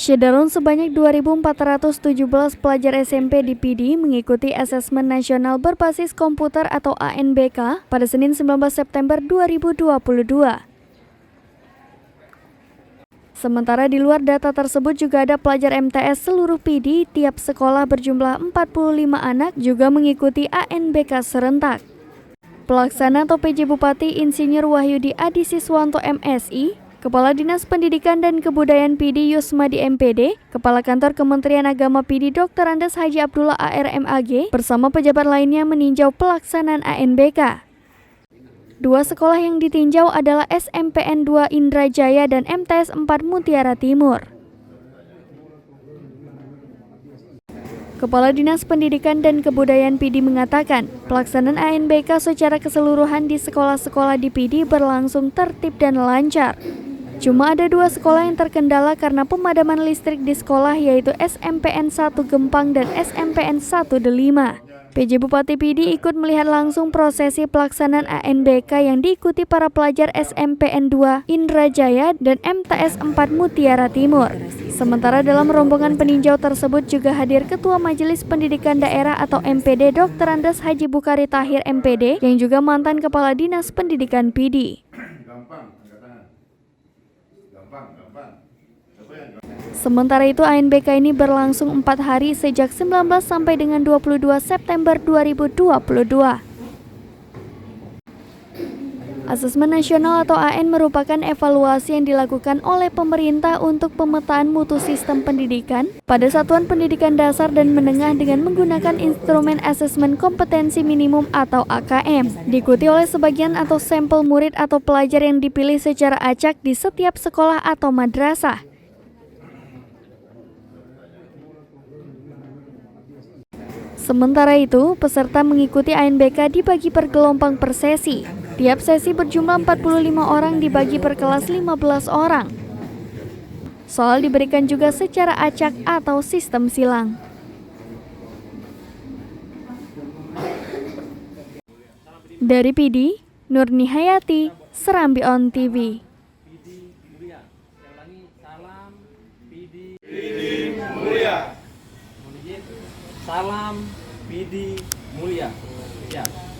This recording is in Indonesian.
Syederun sebanyak 2.417 pelajar SMP di PD mengikuti asesmen nasional berbasis komputer atau ANBK pada Senin 19 September 2022. Sementara di luar data tersebut juga ada pelajar MTS seluruh PD, tiap sekolah berjumlah 45 anak juga mengikuti ANBK serentak. Pelaksana atau PJ Bupati Insinyur Wahyudi Adi Siswanto MSI, Kepala Dinas Pendidikan dan Kebudayaan PD Yusmadi MPD, Kepala Kantor Kementerian Agama PD Dr. Andes Haji Abdullah ARMAG bersama pejabat lainnya meninjau pelaksanaan ANBK. Dua sekolah yang ditinjau adalah SMPN 2 Indrajaya dan MTS 4 Mutiara Timur. Kepala Dinas Pendidikan dan Kebudayaan PD mengatakan, pelaksanaan ANBK secara keseluruhan di sekolah-sekolah di PD berlangsung tertib dan lancar. Cuma ada dua sekolah yang terkendala karena pemadaman listrik di sekolah, yaitu SMPN 1 Gempang dan SMPN 1 Delima. PJ Bupati PD ikut melihat langsung prosesi pelaksanaan ANBK yang diikuti para pelajar SMPN 2 Indrajaya dan MTS 4 Mutiara Timur. Sementara dalam rombongan peninjau tersebut juga hadir Ketua Majelis Pendidikan Daerah atau MPD Dr. Andes Haji Bukhari Tahir MPD yang juga mantan Kepala Dinas Pendidikan PD. Sementara itu ANBK ini berlangsung 4 hari sejak 19 sampai dengan 22 September 2022. Asesmen nasional atau AN merupakan evaluasi yang dilakukan oleh pemerintah untuk pemetaan mutu sistem pendidikan pada satuan pendidikan dasar dan menengah dengan menggunakan instrumen asesmen kompetensi minimum atau AKM. Diikuti oleh sebagian atau sampel murid atau pelajar yang dipilih secara acak di setiap sekolah atau madrasah. Sementara itu, peserta mengikuti ANBK dibagi per gelombang per sesi. Tiap sesi berjumlah 45 orang dibagi per kelas 15 orang. Soal diberikan juga secara acak atau sistem silang. Dari PD, Nurni Hayati, Serambi On TV. Salam PD mulia. Ya.